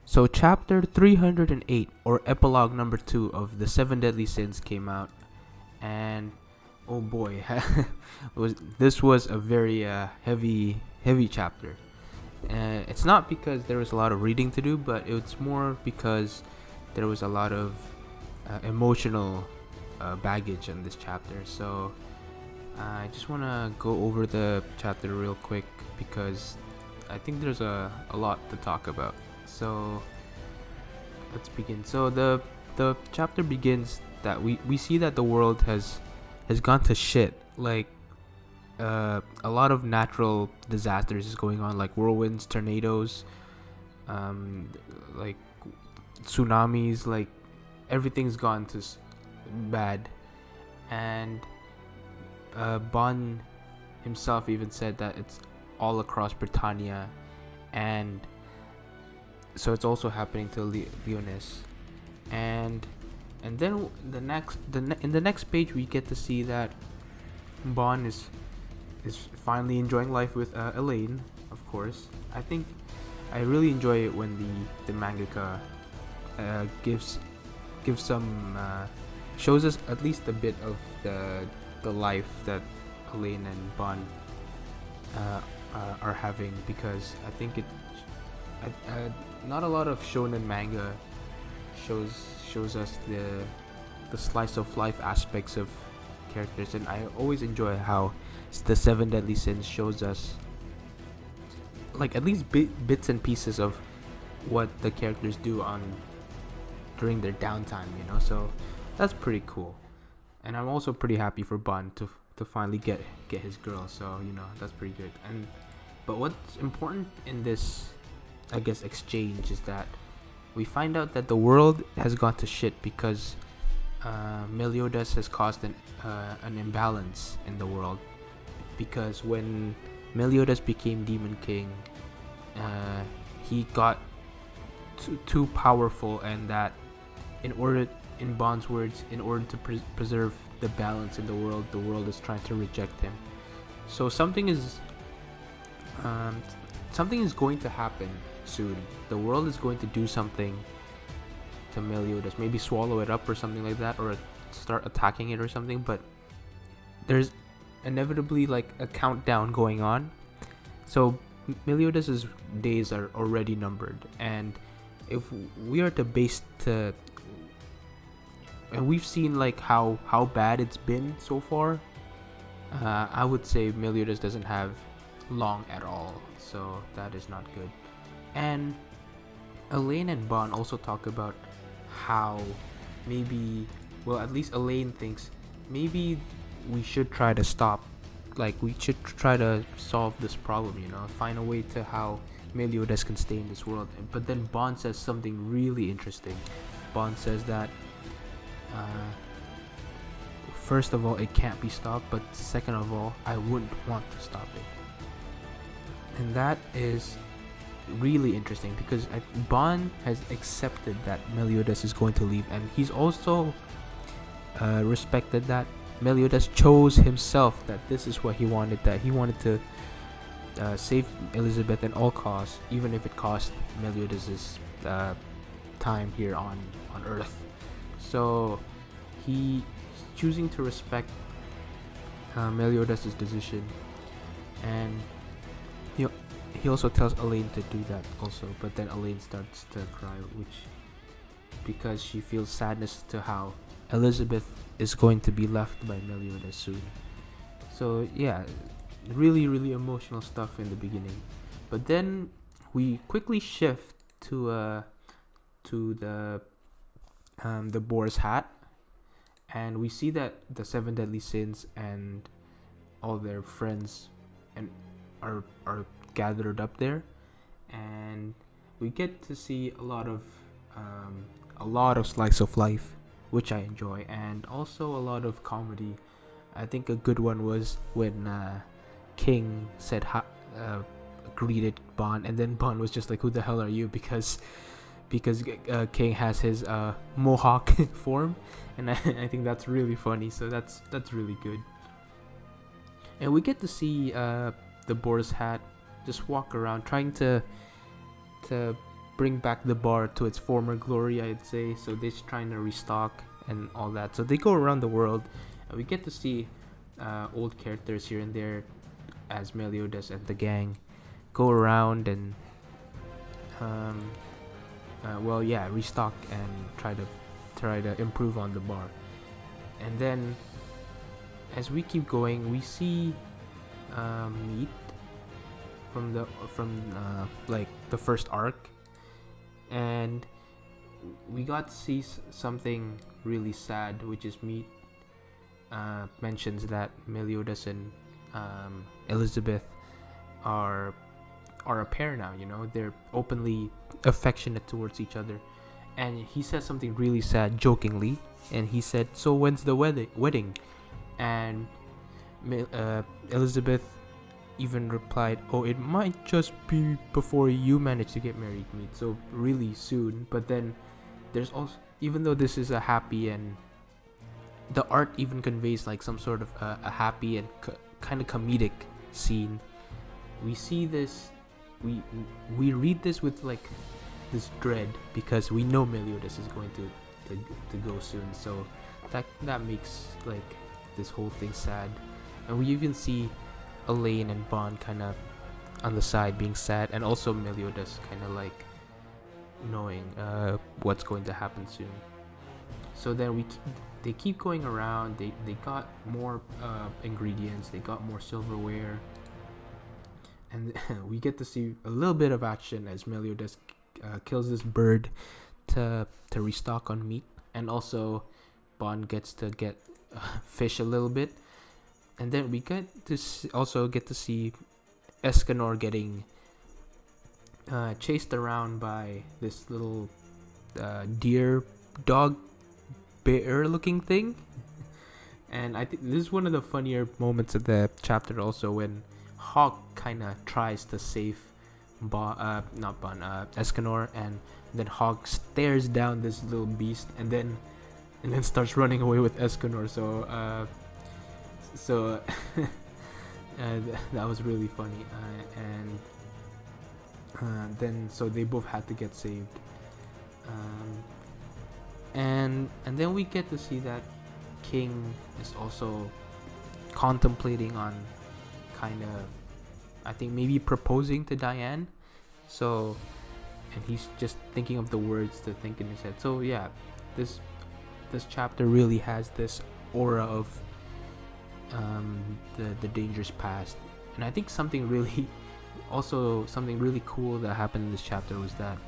So chapter 308, or epilogue number 2 of the 7 deadly sins, came out, and oh boy, this was a very heavy chapter. It's not because there was a lot of reading to do, but it's more because there was a lot of emotional baggage in this chapter. So I just want to go over the chapter real quick because I think there's a lot to talk about. So let's begin. So the chapter begins that we see that the world has gone to shit. Like a lot of natural disasters is going on, like whirlwinds, tornadoes, like tsunamis. Like everything's gone to bad, and Bon himself even said that it's all across Britannia, and so it's also happening to Leonis, and then in the next page we get to see that Bon is finally enjoying life with Elaine. Of course, I think I really enjoy it when the mangaka gives some shows us at least a bit of the life that Elaine and Bon are having, because I think not a lot of shonen manga shows us the slice of life aspects of characters, and I always enjoy how the 7 deadly sins shows us like at least bits and pieces of what the characters do during their downtime, so that's pretty cool. And I'm also pretty happy for Bon to finally get his girl, so that's pretty good. But what's important in this, I guess, exchange is that we find out that the world has gone to shit because Meliodas has caused an imbalance in the world. Because when Meliodas became Demon King, he got too powerful, and that in Bond's words, in order to preserve the balance in the world is trying to reject him. So something is going to happen soon. The world is going to do something to Meliodas, maybe swallow it up or something like that, or start attacking it or something. But there's inevitably like a countdown going on. So Meliodas's days are already numbered, and if we are to base to, and we've seen like how bad it's been so far, I would say Meliodas doesn't have long at all, so that is not good. And Elaine and Bon also talk about how maybe, well, at least Elaine thinks maybe we should try to stop, like we should try to solve this problem, find a way to how Meliodas can stay in this world. But then Bon says something really interesting. Bon says that first of all, it can't be stopped, but second of all, I wouldn't want to stop it. And that is really interesting because Bon has accepted that Meliodas is going to leave, and he's also respected that Meliodas chose himself, that this is what he wanted, that he wanted to save Elizabeth at all costs, even if it cost Meliodas's time here on Earth. So he's choosing to respect Meliodas's decision, and he also tells Elaine to do that also. But then Elaine starts to cry, because she feels sadness to how Elizabeth is going to be left by Meliodas soon. So yeah, really emotional stuff in the beginning. But then we quickly shift to the Boar's Hat, and we see that the 7 deadly sins and all their friends and are gathered up there, and we get to see a lot of slice of life, which I enjoy, and also a lot of comedy. I think a good one was when King said greeted Bon, and then Bon was just like, "Who the hell are you?" Because King has his mohawk form, and I think that's really funny. So that's really good. And we get to see the Boar's Hat just walk around trying to bring back the bar to its former glory, I'd say. So they're trying to restock and all that. So they go around the world, and we get to see old characters here and there as Meliodas and the gang go around and restock and try to improve on the bar. And then as we keep going, we see meat from the first arc, and we got to see something really sad, which is meat mentions that Meliodas and Elizabeth are a pair now. You know, they're openly affectionate towards each other, and he says something really sad jokingly, and he said, "So when's the wedding?" And Elizabeth even replied, "Oh, it might just be before you manage to get married, meat, so really soon." But then there's also, even though this is a happy, and the art even conveys like some sort of a happy and kind of comedic scene, we see this, we read this with like this dread, because we know Meliodas is going to go soon. So that makes like this whole thing sad. And we even see Elaine and Bond kind of on the side being sad, and also Meliodas kind of like knowing what's going to happen soon. So then they keep going around. They got more ingredients, they got more silverware, and we get to see a little bit of action as Meliodas kills this bird to restock on meat, and also Bond gets to get fish a little bit. And then we get to also get to see Escanor getting chased around by this little deer dog bear looking thing. And I think this is one of the funnier moments of the chapter also, when Hawk kind of tries to save Escanor, and then Hawk stares down this little beast and then starts running away with Escanor. So that was really funny, and then so they both had to get saved, and then we get to see that King is also contemplating on kind of, I think, maybe proposing to Diane. So, and he's just thinking of the words to think in his head. So yeah, this chapter really has this aura of the dangerous past. And I think something really cool that happened in this chapter was that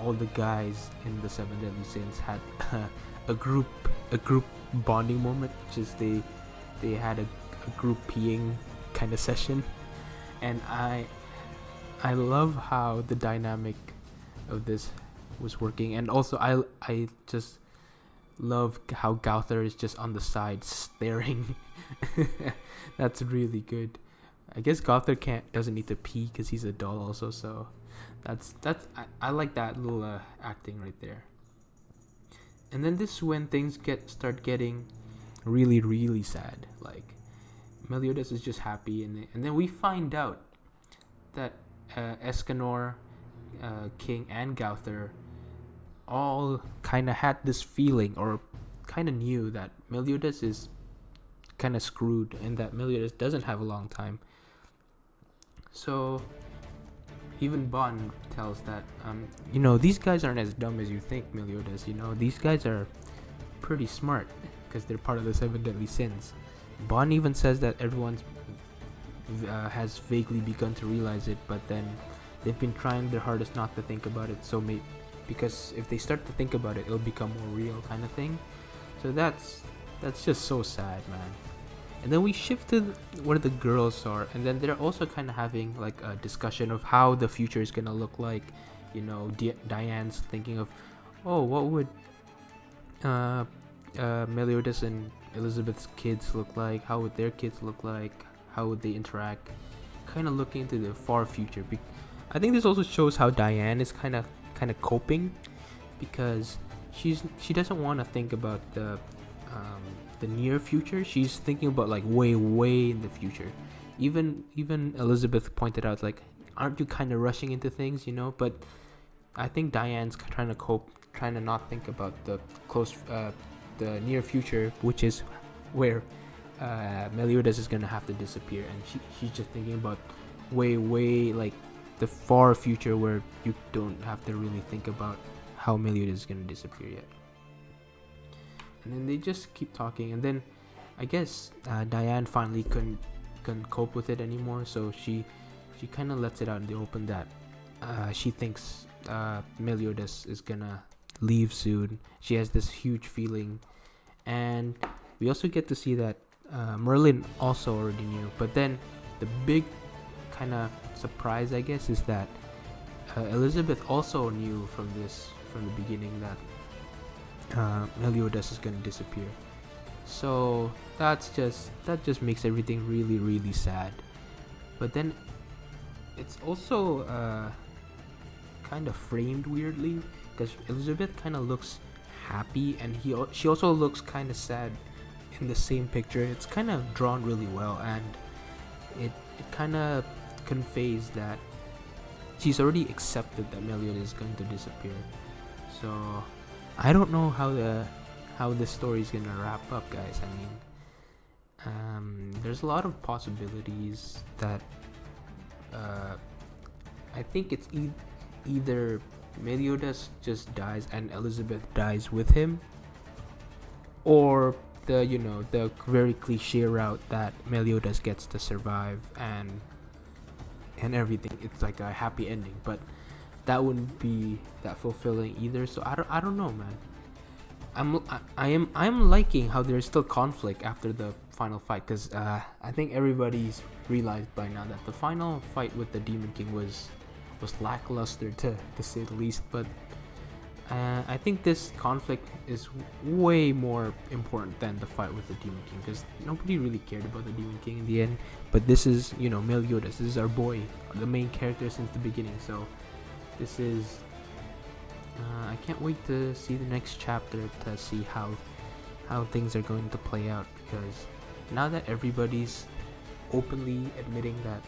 all the guys in the Seven Deadly Sins had a group bonding moment, which is they had a group peeing kind of session. And I love how the dynamic of this was working, and also I just love how Gauther is just on the side staring. That's really good. I guess Gauther doesn't need to pee because he's a doll also, so I like that little acting right there. And then this is when things start getting really, really sad. Like Meliodas is just happy, and then we find out that Escanor, King, and Gauther all kind of had this feeling, or kind of knew, that Meliodas is kind of screwed and that Meliodas doesn't have a long time. So even Bond tells that these guys aren't as dumb as you think, Meliodas. These guys are pretty smart because they're part of the Seven Deadly Sins. Bond even says that everyone has vaguely begun to realize it, but then they've been trying their hardest not to think about it. So because if they start to think about it, it'll become more real, kind of thing. So that's just so sad, man. And then we shift to where the girls are, and then they're also kind of having like a discussion of how the future is gonna look like. Diane's thinking of, what would Meliodas and Elizabeth's kids look like? How would their kids look like? How would they interact? Kind of looking into the far future. I think this also shows how Diane is kind of coping, because she doesn't want to think about the near future. She's thinking about like way in the future. Even Elizabeth pointed out, like, aren't you kind of rushing into things, you know? But I think Diane's trying to cope, trying to not think about the the near future, which is where Meliodas is gonna have to disappear, and she's just thinking about way like the far future where you don't have to really think about how Meliodas is gonna disappear yet. And then they just keep talking, and then I guess Diane finally couldn't cope with it anymore, so she kind of lets it out in the open that she thinks Meliodas is gonna leave soon. She has this huge feeling, and we also get to see that Merlin also already knew. But then the big kind of surprise, I guess, is that Elizabeth also knew from the beginning that Meliodas is gonna disappear. So that just makes everything really sad. But then it's also kind of framed weirdly, because Elizabeth kind of looks happy, and she also looks kind of sad in the same picture. It's kind of drawn really well, and it kind of conveys that she's already accepted that Meliodas is going to disappear. So I don't know how this story is gonna wrap up, guys. I mean, there's a lot of possibilities that I think it's either Meliodas just dies and Elizabeth dies with him, or the very cliche route that Meliodas gets to survive and everything. It's like a happy ending, but that wouldn't be that fulfilling either. So I don't know, man. I'm liking how there's still conflict after the final fight, because I think everybody's realized by now that the final fight with the Demon King was lackluster to say the least. But I think this conflict is way more important than the fight with the Demon King, because nobody really cared about the Demon King in the end. But this is, Meliodas. This is our boy, the main character since the beginning. So this is I can't wait to see the next chapter to see how things are going to play out, because now that everybody's openly admitting that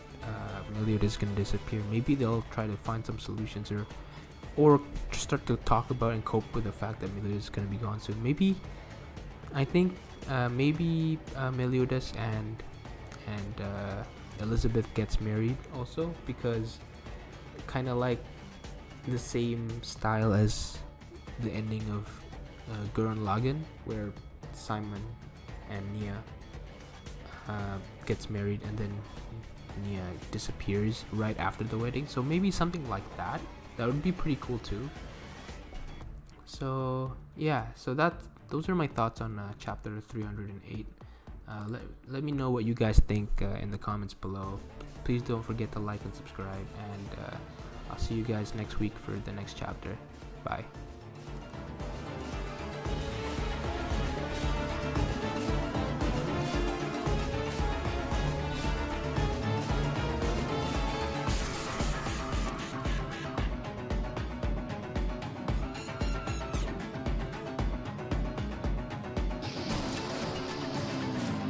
Meliodas is going to disappear, maybe they'll try to find some solutions, or start to talk about and cope with the fact that Meliodas is going to be gone soon. Maybe Meliodas and Elizabeth gets married also, because kind of like the same style as the ending of Gurren Lagann, where Simon and Nia gets married and then Nia disappears right after the wedding. So maybe something like that would be pretty cool too. So yeah, so those are my thoughts on chapter 308. Let me know what you guys think in the comments below. Please don't forget to like and subscribe, and I'll see you guys next week for the next chapter. Bye.